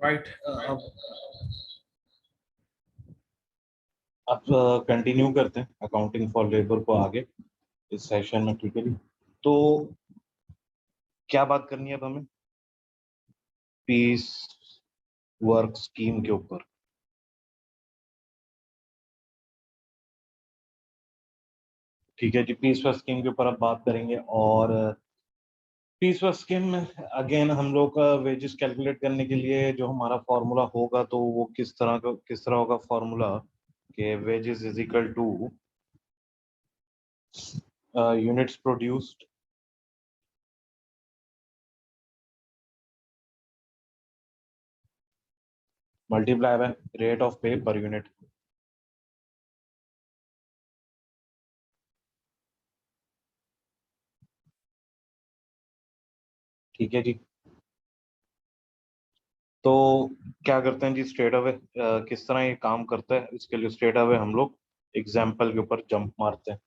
Right. अब continue करते हैं अकाउंटिंग फॉर लेबर को आगे इस सेशन में। ठीक है जी। तो क्या बात करनी है अब हमें? पीस वर्क स्कीम के ऊपर। ठीक है जी, पीस वर्क स्कीम के ऊपर अब बात करेंगे। और पीस वर्क स्कीम में अगेन हम लोग का वेजेस कैलकुलेट करने के लिए जो हमारा फॉर्मूला होगा, तो वो किस तरह होगा फॉर्मूला कि wages is equal two units produced multiply by rate of पे पर यूनिट। ठीक है जी। तो क्या करते हैं जी, स्ट्रेट अवे किस तरह ये काम करता है इसके लिए स्ट्रेट अवे हम लोग एग्जाम्पल के ऊपर जंप मारते हैं।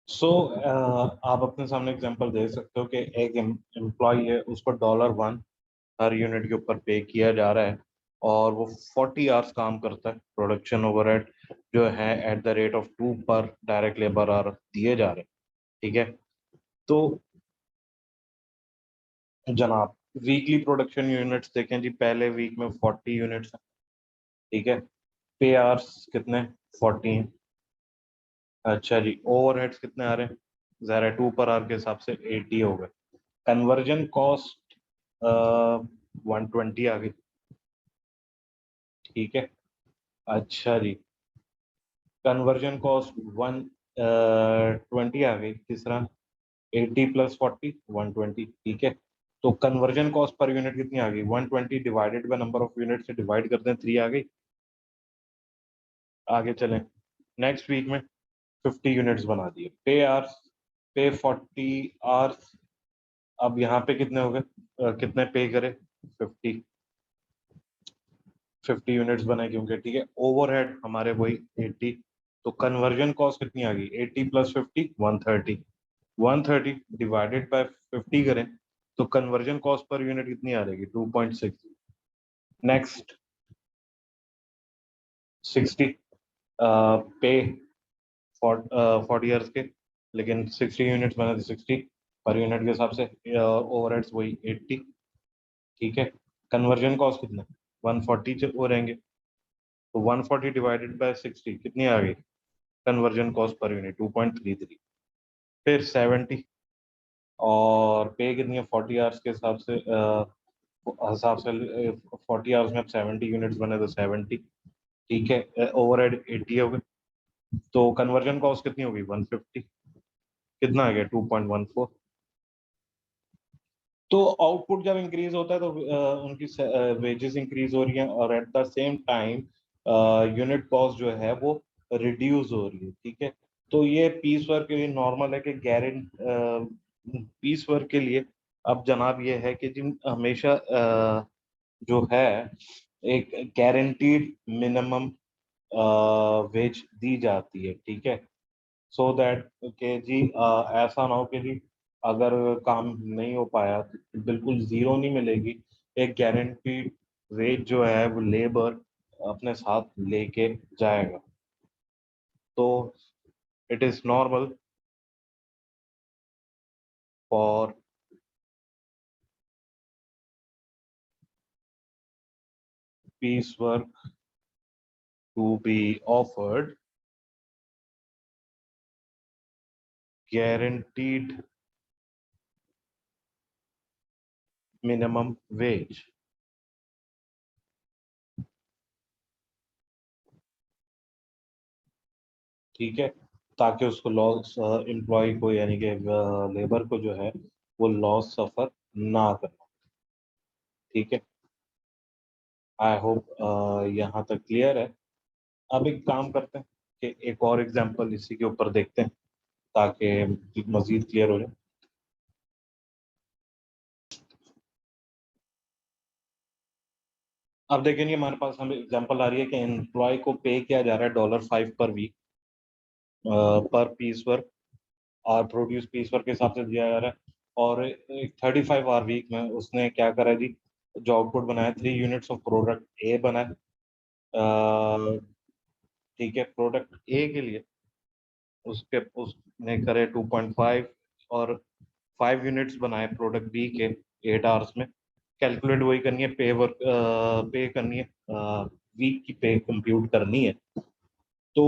सो आप अपने सामने एग्जांपल दे सकते हो कि एक एम्प्लॉय है, उसको $1 हर यूनिट के ऊपर पे किया जा रहा है और वो 40 आवर्स काम करता है। प्रोडक्शन ओवरहेड जो है एट द रेट ऑफ 2 पर डायरेक्ट लेबर आवर दिए जा रहे हैं। ठीक है। तो जनाब, वीकली प्रोडक्शन यूनिट्स देखें जी, पहले वीक में 40 यूनिट्स हैं। ठीक है। पे आवर्स कितने? 40 हैं। अच्छा जी, ओवरहेड्स कितने आ रहे हैं? ज़रा 2 पर आवर के हिसाब से 80 हो गए। कन्वर्जन कॉस्ट 120 आ गई। ठीक है। अच्छा जी, कन्वर्जन कॉस्ट 120 आ गई। तीसरा 80 प्लस 40 120। ठीक है। तो कन्वर्जन कॉस्ट पर यूनिट कितनी आ गई? 120 divided by number of unit से डिवाइड करते हैं, 3 आ गई। आगे चलें। नेक्स्ट वीक में 50 यूनिट्स बना दिए। पे आवर्स, पे 40 आवर्स। अब यहाँ पे कितने हो गए? कितने पे करे? 50। 50 यूनिट्स बने क्योंकि। ठीक है। ओवरहेड हमारे वही 80। तो कन्वर्जन कॉस्ट कितनी आ गई? 80 प्लस 50 130। 130 डिवाइडेड बाय 50 करें तो कन्वर्जन कॉस्ट पर यूनिट कितनी आ जाएगी? 2.6। नेक्स्ट 60 पे 40 ईयर्स के, लेकिन 60 यूनिट्स बने थे, 60 पर यूनिट के हिसाब से। ओवरहेड्स वही 80। ठीक है। कन्वर्जन कॉस्ट कितना? 140 वो रहेंगे। तो 140 डिवाइडेड बाय 60 कितनी आ गई कन्वर्जन कॉस्ट पर यूनिट? 2.33। फिर 70 और पे कितनी है? 40 आवर्स के हिसाब से 40 आवर्स में अब 70 यूनिट्स बने तो 70। ठीक है। ओवरहेड 80 हो गए। तो कन्वर्जन कॉस्ट कितनी होगी? 150। कितना आ गया? 2.14। तो आउटपुट जब इंक्रीज होता है तो उनकी वेजेस इंक्रीज हो रही हैं और at the same time unit cost जो है वो रिड्यूस हो रही है। ठीक है। तो ये पीस वर्क के लिए नॉर्मल है कि पीस वर्क के लिए अब जनाब ये है कि जी हमेशा जो है एक गारंटीड मिनिमम वेज दी जाती है। ठीक है। सो दैट के जी ऐसा ना हो कि जी अगर काम नहीं हो पाया तो बिल्कुल जीरो नहीं मिलेगी। एक गारंटीड वेज जो है वो लेबर अपने साथ लेके जाएगा। तो it is normal for piece work to be offered guaranteed minimum wage। ठीक है। ताकि उसको लॉस एम्प्लॉय को यानी कि लेबर को जो है वो लॉस सफर ना करना। ठीक है। आई होप यहाँ तक क्लियर है। अब एक काम करते हैं कि एक और एग्जांपल इसी के ऊपर देखते हैं ताकि मजीद क्लियर हो जाए। अब देखेंगे हमारे पास हमें एग्जांपल आ रही है कि एम्प्लॉय को पे किया जा रहा है $5 पर वीक पर पीस वर्क। और प्रोड्यूस पीस वर्क के हिसाब से दिया जा रहा है। और एक 35 आवर वीक में उसने क्या करा जी, जो आउटपुट बनाया 3 यूनिट्स ऑफ प्रोडक्ट ए बनाए। ठीक है, प्रोडक्ट ए के लिए उसने करे 2.5, और 5 यूनिट्स बनाए प्रोडक्ट बी के 8 आवर्स में। कैलकुलेट वही करनी है, पे करनी है, वीक की पे कंप्यूट करनी है। तो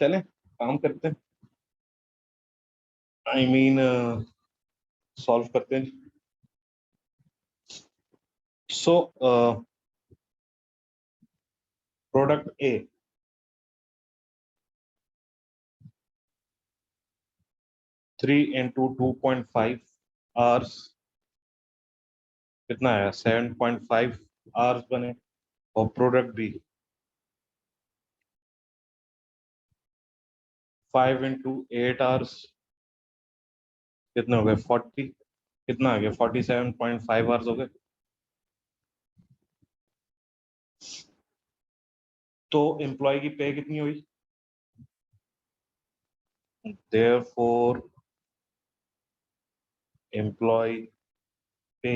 चलें काम करते हैं, आई मीन सॉल्व करते हैं। सो प्रोडक्ट ए, 3 into 2.5 आवर्स कितना है, 7.5 आवर्स बने। और प्रोडक्ट बी 5 into 8 आवर्स कितने हो गए, 40, कितना आ गया, 47.5 आवर्स हो गए। तो एम्प्लॉय की पे कितनी हुई, देयरफॉर एम्प्लॉय पे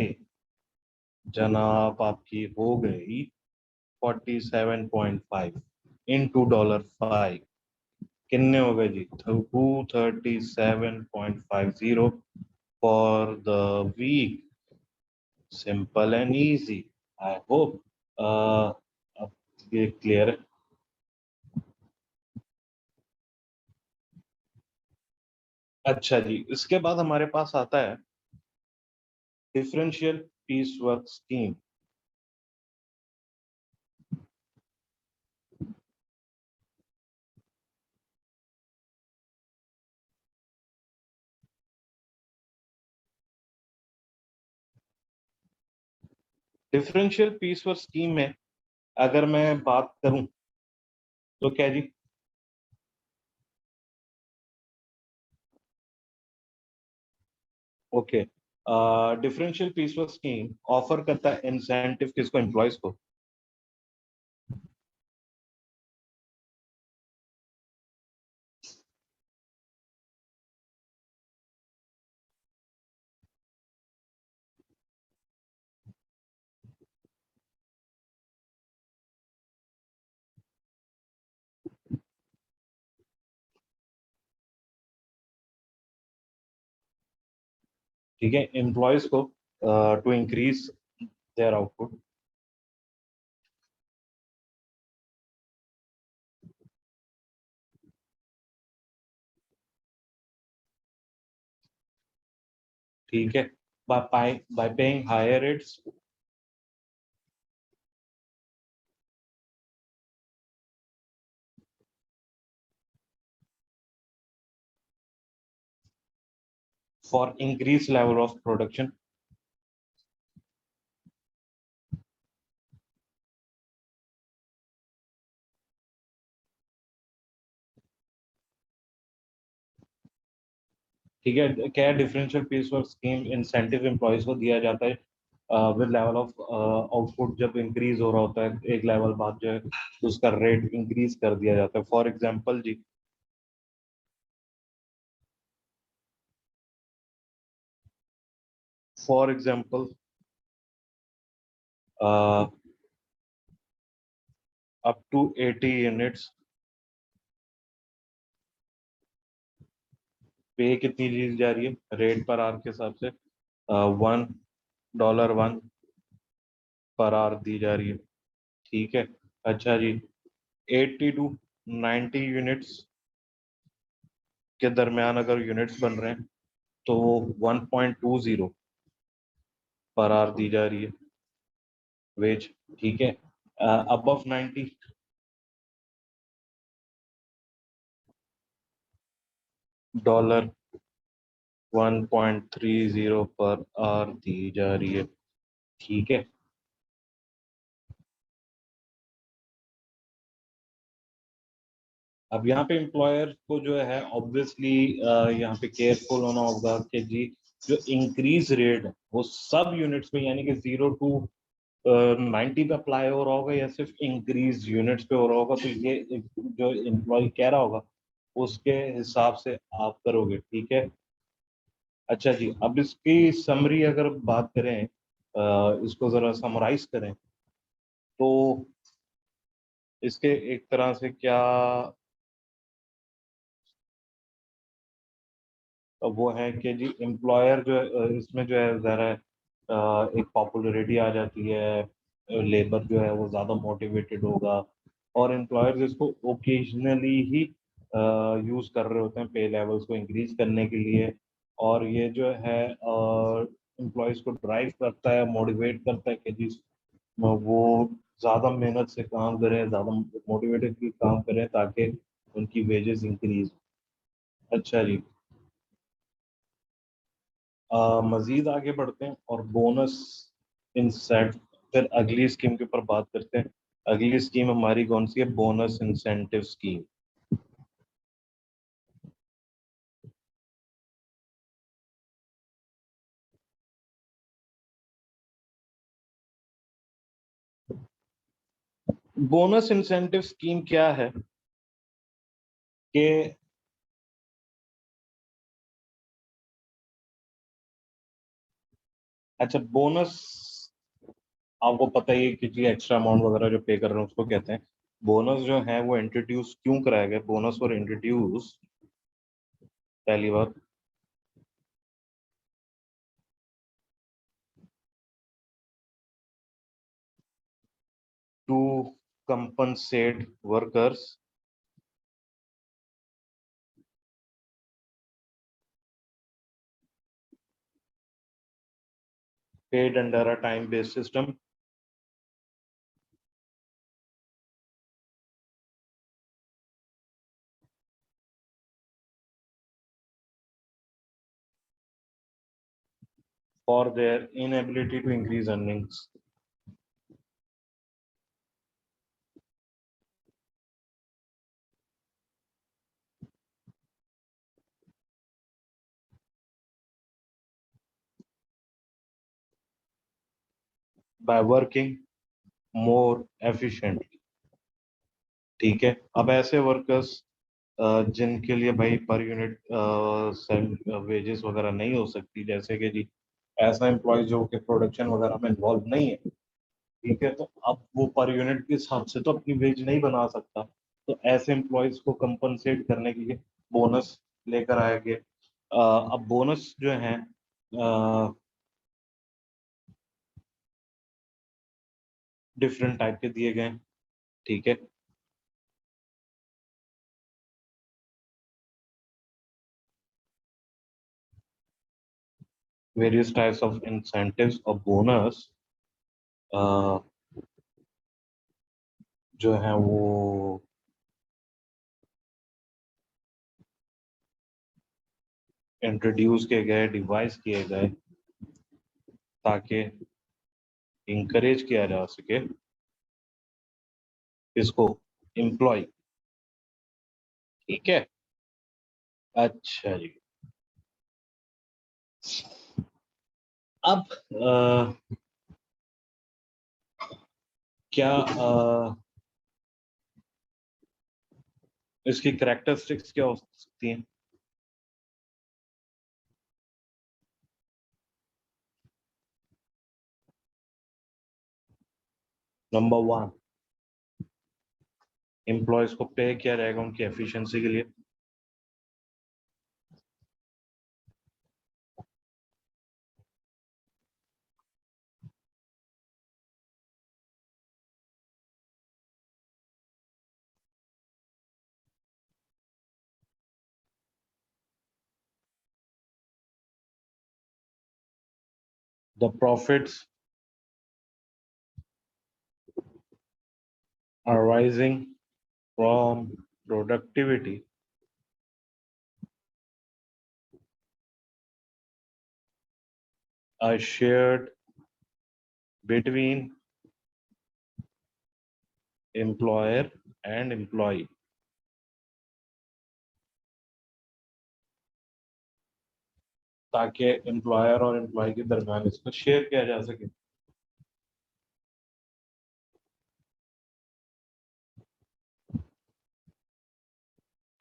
जनाब आपकी हो गई 47.5 इंटू $5, कितने हो गए जी, 237.50 for the week. Simple and easy, I hope अब ये क्लियर है। अच्छा जी, इसके बाद हमारे पास आता है differential piece work scheme. Differential piece work scheme में अगर मैं बात करूं तो क्या जी, okay, differential piece work scheme offer करता है इंसेंटिव किसको, एम्प्लॉयज को। ठीक है, एम्प्लॉयज को टू इंक्रीज देयर आउटपुट। ठीक है, by paying higher rates for increase level of production. ठीक है, क्या differential piece work scheme incentive employees को दिया जाता है विद लेवल ऑफ आउटपुट, जब इंक्रीज हो रहा होता है एक लेवल बाद जो है तो उसका रेट इंक्रीज कर दिया जाता है। फॉर एग्जांपल जी, for example up to 80 units पे कितनी दी जा रही है रेट पर आवर के हिसाब से, $1 पर आवर दी जा रही है। ठीक है, अच्छा जी, 80 to 90 यूनिट्स के दरमियान अगर यूनिट्स बन रहे हैं तो 1.20 पर आवर दी जा रही है वेज। ठीक है, अबव 90 डॉलर 1.30 पर आवर दी जा रही है। ठीक है, अब यहाँ पे एम्प्लॉयर को जो है ऑब्वियसली यहाँ पे केयरफुल होना होगा कि जी जो इंक्रीज रेट है वो सब यूनिट्स पे, यानी कि 0 to 90 पे अप्लाई हो रहा होगा या सिर्फ इंक्रीज यूनिट्स पे हो रहा होगा। तो ये जो एम्प्लॉय कह रहा होगा उसके हिसाब से आप करोगे, ठीक है। अच्छा जी, अब इसकी समरी अगर बात करें, इसको जरा समराइज करें, तो इसके एक तरह से क्या वो है कि जी एम्प्लॉयर जो है, इसमें जो है ज़रा एक पॉपुलैरिटी आ जाती है, लेबर जो है वो ज़्यादा मोटिवेटेड होगा, और एम्प्लॉयर्स इसको ओकेजनली ही यूज़ कर रहे होते हैं पे लेवल्स को इंक्रीज करने के लिए। और ये जो है एम्प्लॉयज़ को ड्राइव करता है, मोटिवेट करता है कि जी वो ज़्यादा मेहनत से काम करें, ज़्यादा मोटिवेटेड काम करें, ताकि उनकी वेजेस इंक्रीज। अच्छा जी, मजीद आगे बढ़ते हैं और बोनस इंसेंट, फिर अगली स्कीम के ऊपर बात करते हैं। अगली स्कीम हमारी कौन सी है? Bonus incentive scheme. Bonus incentive scheme क्या है कि अच्छा, बोनस आपको पता ही है कि जी एक्स्ट्रा अमाउंट वगैरह जो पे कर रहे हैं उसको कहते हैं बोनस। जो है वो इंट्रोड्यूस क्यों कराया गया? बोनस और इंट्रोड्यूस, पहली बात, to compensate workers paid under a time based system for their inability to increase earnings by working more efficiently। ठीक है, अब ऐसे वर्कर्स जिनके लिए भाई पर यूनिट वेजेस वगैरह नहीं हो सकती, जैसे कि जी ऐसा एम्प्लॉय जो कि प्रोडक्शन वगैरह में इन्वॉल्व नहीं है, ठीक है, तो अब वो पर यूनिट के हिसाब से तो अपनी वेज नहीं बना सकता। तो ऐसे एम्प्लॉयज को कंपनसेट करने के लिए बोनस लेकर आया गया। अब बोनस जो है डिफरेंट टाइप के दिए गए हैं, ठीक है। वेरियस टाइप्स ऑफ इंसेंटिव्स और बोनस जो है वो इंट्रोड्यूस किए गए, डिवाइस किए गए, ताकि इंकरेज किया जा सके इसको, एम्प्लॉय, ठीक है। अच्छा जी, अब क्या इसकी करेक्टरिस्टिक्स क्या हो सकती हैं? नंबर वन, एम्प्लॉयज को पे किया जाएगा उनकी एफिशिएंसी के लिए। The profits arising from productivity are shared between employer and employee, ताकि एम्प्लॉयर और एम्प्लॉय के दरमियान इसको शेयर किया जा सके।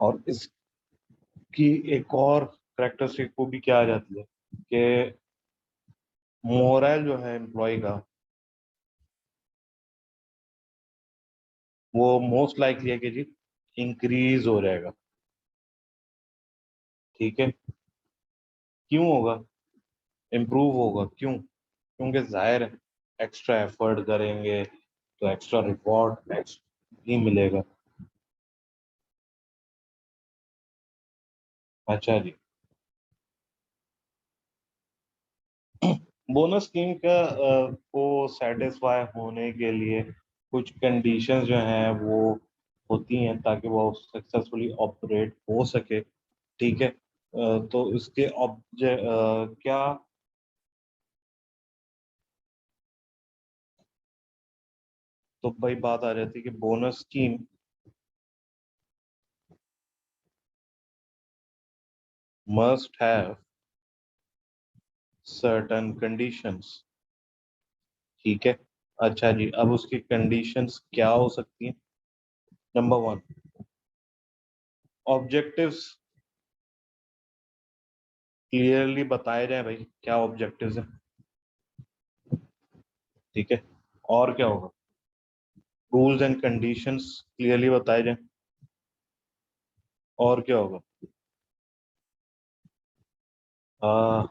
और इस कि एक और करेक्टरिस्टिक को भी क्या आ जाती है कि मोरल जो है एम्प्लॉय का, वो मोस्ट लाइकली है कि जी इंक्रीज हो जाएगा। ठीक है, क्यों होगा, इम्प्रूव होगा, क्यों? क्योंकि जाहिर है एक्स्ट्रा एफर्ट करेंगे तो एक्स्ट्रा रिवॉर्ड ही मिलेगा। अच्छा जी। बोनस स्कीम का को सेटिस्फाई होने के लिए कुछ कंडीशंस जो हैं वो होती हैं ताकि वो सक्सेसफुली ऑपरेट हो सके। ठीक है, तो इसके क्या, तो भाई बात आ जाती है कि bonus scheme must have certain conditions. ठीक है, अच्छा जी, अब उसकी कंडीशंस क्या हो सकती हैं? नंबर वन, ऑब्जेक्टिव्स क्लियरली बताए जाए, भाई क्या ऑब्जेक्टिव्स हैं। ठीक है, और क्या होगा, रूल्स एंड कंडीशंस क्लियरली बताए जाए, और क्या होगा, आ,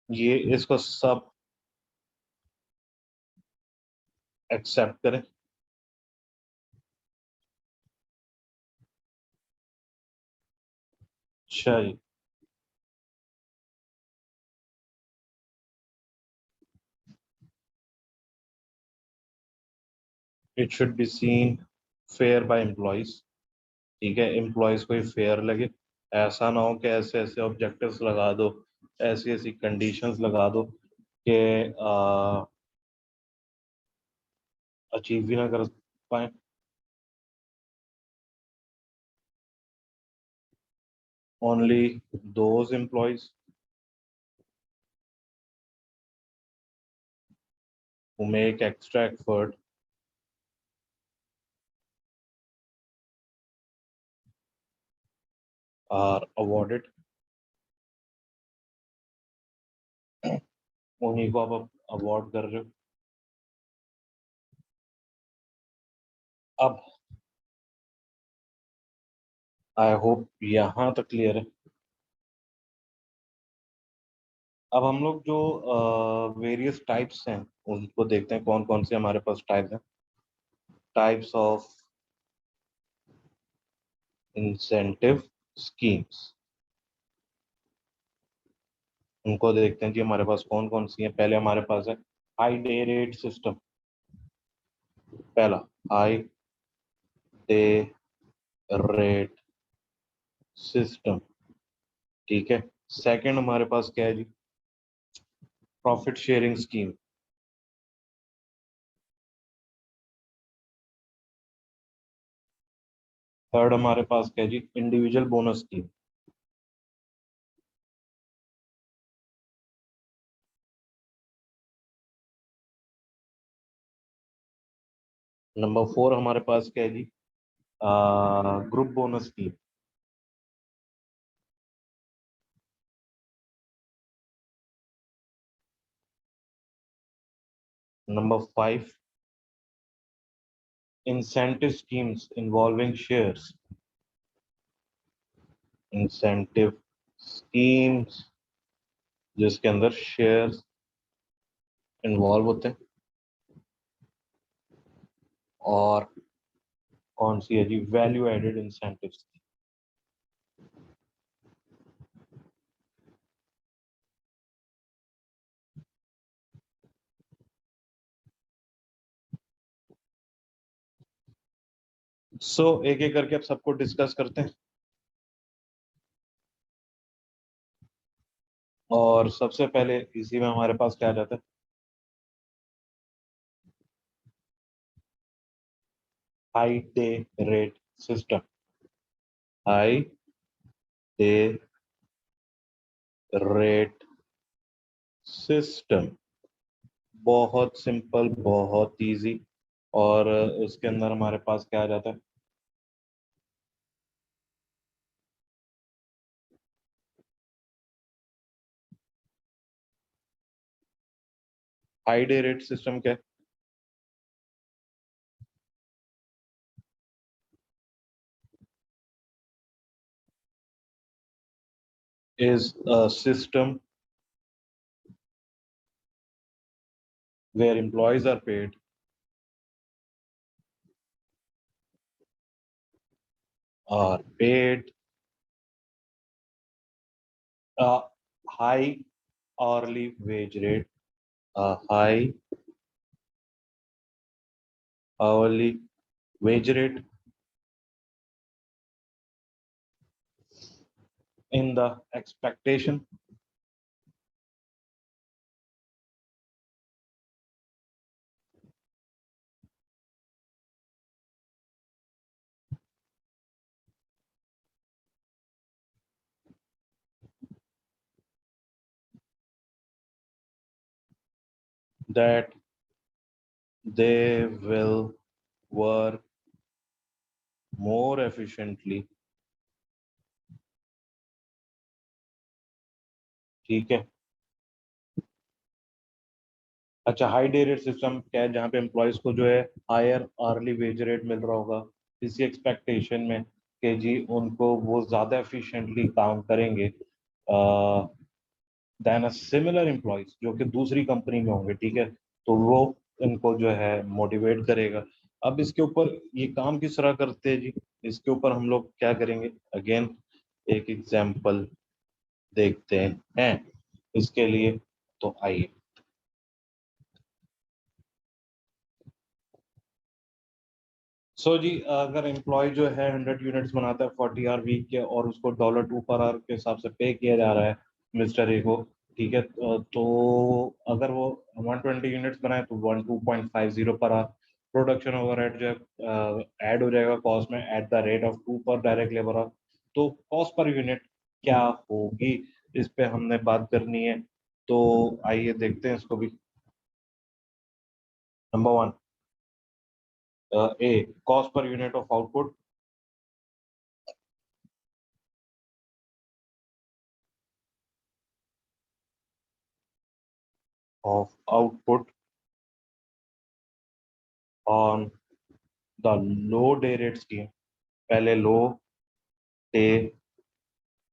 ये इसको सब एक्सेप्ट करें। अच्छा जी, it should be seen fair by employees. ठीक है, एम्प्लॉयज को फेयर लगे, ऐसा ना हो कि ऐसे ऐसे ऑब्जेक्टिव्स लगा दो, ऐसी ऐसी कंडीशंस लगा दो कि अचीव भी ना कर पाए। only those employees who make extra effort are awarded। उन्हीं को आप अवार्ड कर रहे हो। अब आई होप यहाँ तक क्लियर है। अब हम लोग जो वेरियस टाइप्स हैं उनको देखते हैं, कौन कौन से हमारे पास टाइप्स हैं। टाइप्स ऑफ इंसेंटिव स्कीम्स, उनको देखते हैं जी हमारे पास कौन कौन सी हैं। पहले हमारे पास है हाई डे रेट सिस्टम। पहला, हाई डे रेट सिस्टम। ठीक है, सेकंड हमारे पास क्या है जी, प्रॉफिट शेयरिंग स्कीम। थर्ड हमारे पास क्या है जी, individual bonus scheme. Number four हमारे पास क्या है जी, group bonus scheme. Number five, incentive schemes involving shares. Incentive schemes जिसके अंदर शेयर्स इन्वॉल्व होते हैं। और कौन सी है जी, वैल्यू एडेड इंसेंटिव। सो एक एक करके अब सबको डिस्कस करते हैं। और सबसे पहले इसी में हमारे पास क्या आ जाता है, high day rate system. High day rate system, बहुत सिंपल, बहुत इजी, और उसके अंदर हमारे पास क्या आ जाता है, हाई डे रेट सिस्टम क्या is a system where employees are paid a high hourly wage rate, a high hourly wage rate in the expectation that they will work more efficiently. ठीक है। अच्छा, हाई डे रेट सिस्टम क्या है, जहाँ पे employees को जो है हायर अर्ली वेज रेट मिल रहा होगा इसी एक्सपेक्टेशन में कि जी उनको वो ज़्यादा एफिशिएंटली काम करेंगे देन अ सिमिलर एम्प्लॉयज जो कि दूसरी कंपनी में होंगे। ठीक है, तो वो इनको जो है मोटिवेट करेगा। अब इसके ऊपर ये काम किस तरह करते हैं जी, इसके ऊपर हम लोग क्या करेंगे, अगेन एक एग्जाम्पल देखते हैं इसके लिए। तो आइए, सो जी अगर एम्प्लॉय जो है 100 यूनिट्स बनाता है 40 आवर वीक के और उसको $2 पर आवर के हिसाब से पे किया जा रहा है मिस्टर ए को, ठीक है, तो अगर वो 120 यूनिट्स बनाए तो 12.50 पर आवर प्रोडक्शन ओवरहेड जो है ऐड हो जाएगा कॉस्ट में एट द रेट ऑफ 2 पर डायरेक्ट लेबर आवर। तो कॉस्ट पर यूनिट क्या होगी, इस पे हमने बात करनी है। तो आइए देखते हैं इसको भी। Number one, A, cost per unit of output of output on the low day rate scheme। पहले लो डे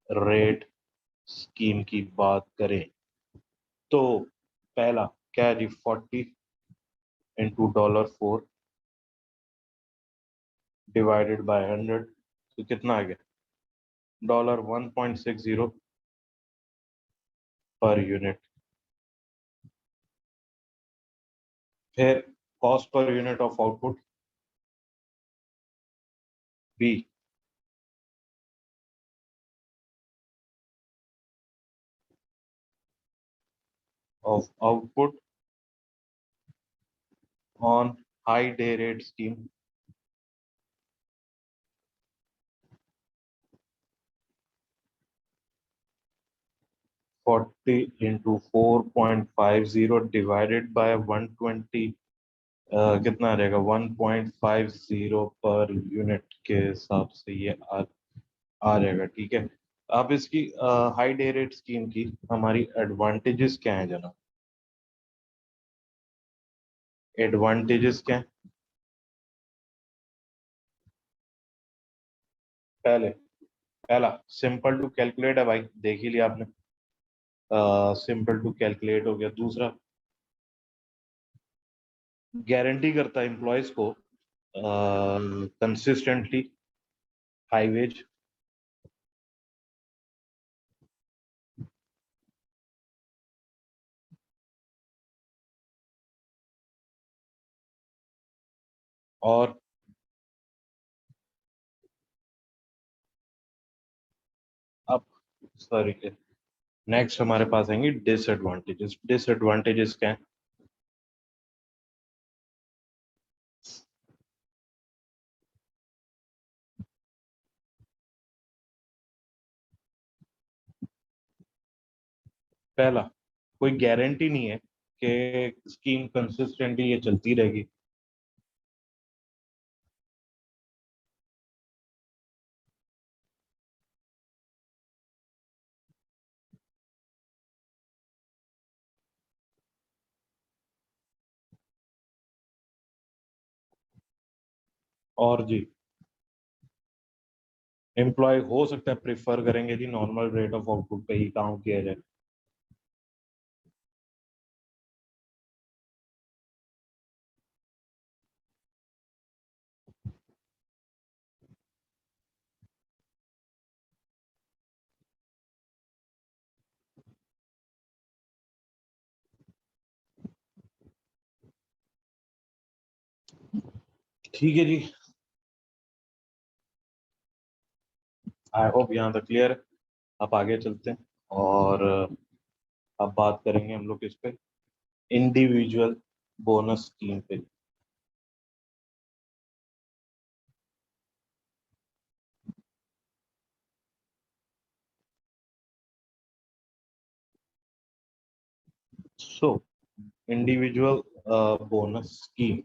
रेट स्कीम की बात करें तो पहला क्या है जी, 40 into $4 डिवाइडेड बाय 100, तो कितना आ गया, $1.60 पर यूनिट। फिर cost per unit of output be of output on high day rate scheme, 40 into 4.50 divided by 120, कितना आ रहेगा, 1.50 पर यूनिट के हिसाब से ये आ जाएगा। ठीक है, अब इसकी हाई डे रेट स्कीम की हमारी एडवांटेजेस क्या है जनाब, एडवांटेजेस क्या है। पहले, पहला सिंपल टू कैलकुलेट है भाई, देख ही लिया आपने, सिंपल टू कैलकुलेट हो गया। दूसरा, गारंटी करता है एम्प्लॉयज को कंसिस्टेंटली हाई वेज। और अब सॉरी, नेक्स्ट हमारे पास आएंगे डिसएडवांटेजेस। डिसएडवांटेजेस क्या है, पहला, कोई गारंटी नहीं है कि स्कीम कंसिस्टेंटली ये चलती रहेगी। और जी एम्प्लॉय हो सकता है प्रिफर करेंगे जी नॉर्मल रेट ऑफ आउटपुट पे ही काम किया जाए। ठीक है जी, आई होप यहाँ तक क्लियर है। आप आगे चलते हैं और अब बात करेंगे हम लोग इस पे इंडिविजुअल बोनस स्कीम पे। सो इंडिविजुअल बोनस स्कीम,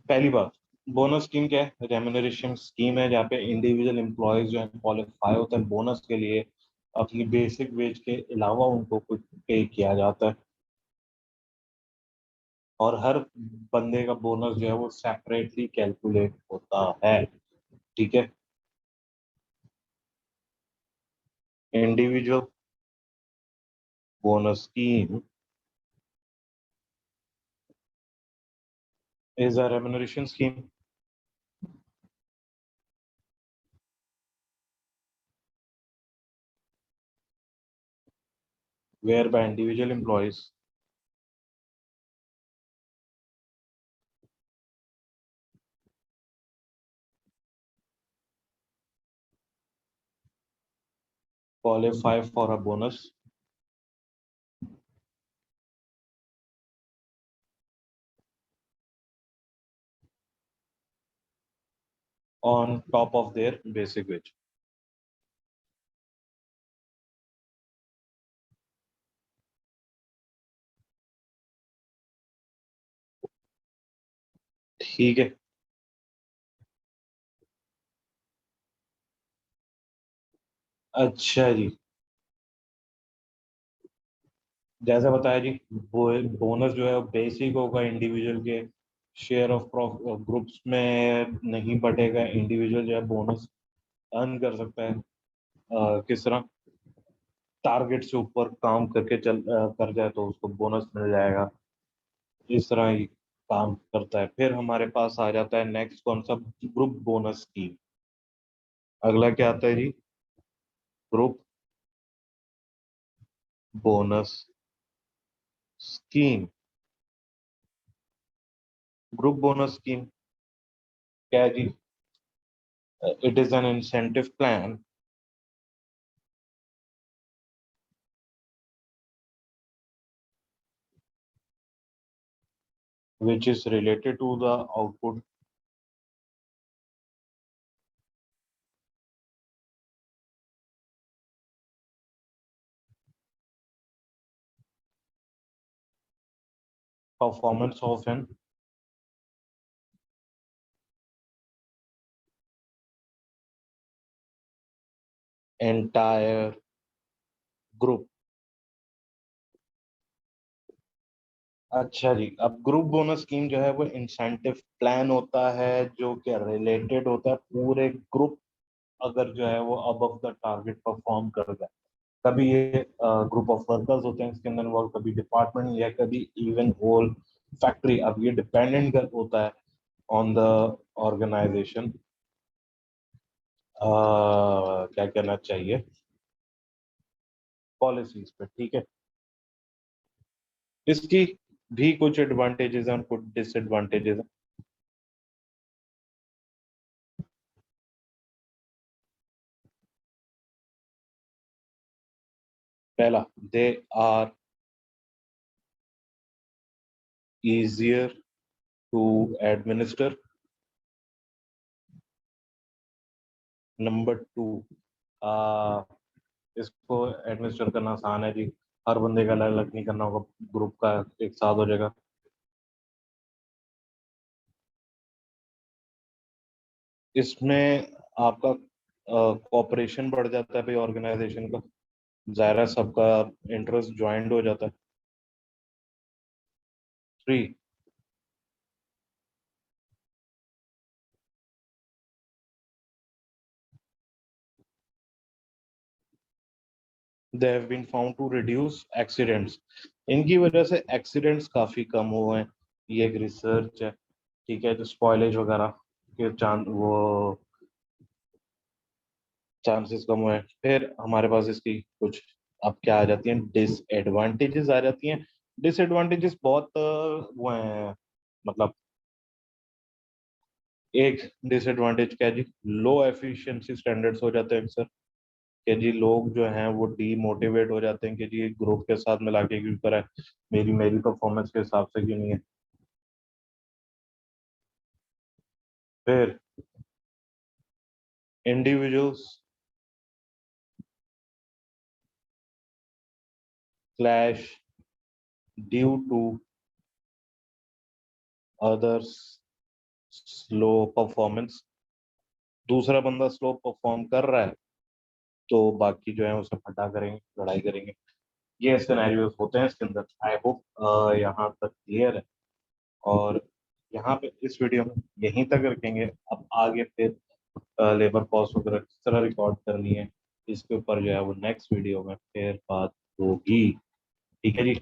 पहली बात बोनस स्कीम क्या है? रेम्युनरेशन स्कीम है जहाँ पे इंडिविजुअल एम्प्लॉयज जो है क्वालिफाई होते हैं बोनस के लिए, अपनी बेसिक वेज के अलावा उनको कुछ पे किया जाता है, और हर बंदे का बोनस जो है वो सेपरेटली कैलकुलेट होता है। ठीक है, individual bonus scheme is a remuneration scheme whereby individual employees qualify for a bonus on top of their basic wage। ठीक है, अच्छा जी, जैसा बताया जी बोनस जो है बेसिक होगा, इंडिविजुअल के शेयर ऑफ ग्रुप्स में नहीं बटेगा, इंडिविजुअल जो है बोनस अर्न कर सकता है किस तरह, टारगेट से ऊपर काम करके कर जाए तो उसको बोनस मिल जाएगा, इस तरह ही काम करता है। फिर हमारे पास आ जाता है next concept group bonus scheme. अगला क्या आता है जी? Group bonus scheme. Group bonus scheme क्या है जी? It is an incentive plan which is related to the output performance of an entire group। अच्छा जी, अब ग्रुप बोनस स्कीम जो है वो इंसेंटिव प्लान होता है जो कि रिलेटेड होता है पूरे ग्रुप, अगर जो है वो अबव द टारगेट परफॉर्म कर जाए। कभी ये ग्रुप ऑफ वर्कर्स होते हैं इसके अंदर इन्वॉल्व, कभी डिपार्टमेंट, या कभी इवन होल फैक्ट्री। अब ये डिपेंडेंट कर होता है ऑन द ऑर्गेनाइजेशन, क्या कहना चाहिए, पॉलिसीज पे। ठीक है, इसकी भी कुछ एडवांटेजेस हैं, कुछ डिसएडवांटेजेस हैं। पहला, they are easier to administer। Number two, इसको एडमिनिस्टर करना आसान है जी, हर बंदे का अलग अलग नहीं करना होगा, ग्रुप का एक साथ हो जाएगा। इसमें आपका कॉपरेशन बढ़ जाता है भाई ऑर्गेनाइजेशन का, ज़ाहिर सबका इंटरेस्ट ज्वाइंट हो जाता है। 3, they have been found to reduce accidents. इनकी वजह से एक्सीडेंट्स काफी कम हुए हैं। ये एक रिसर्च है, ठीक है, जो स्पॉइलेज वगैरह के वो चांसेस कम हुए हैं। फिर हमारे पास इसकी कुछ अब क्या आ जाती हैं, डिसएडवांटेजेस आ जाती हैं। डिसएडवांटेजेस बहुत वो हैं, मतलब एक डिसएडवांटेज क्या है जी, लो एफिशिएंसी स्टैंडर्ड्स हो जाते हैं सर, कि जी लोग जो हैं वो डीमोटिवेट हो जाते हैं कि जी ग्रुप के साथ मिला के क्यों करा है, मेरी मेरी परफॉर्मेंस के हिसाब से क्यों नहीं है। फिर individuals clash due to others slow performance. दूसरा बंदा स्लो परफॉर्म कर रहा है तो बाकी जो है उसे फटा करेंगे, लड़ाई करेंगे। ये सिनेरियोस होते हैं इसके अंदर। आई होप यहाँ तक क्लियर है। और यहाँ पे इस वीडियो में यहीं तक रखेंगे। अब आगे फिर लेबर कॉस्ट वगैरह किस तरह रिकॉर्ड करनी है, इसके ऊपर जो है वो नेक्स्ट वीडियो में फिर बात होगी। ठीक है जी।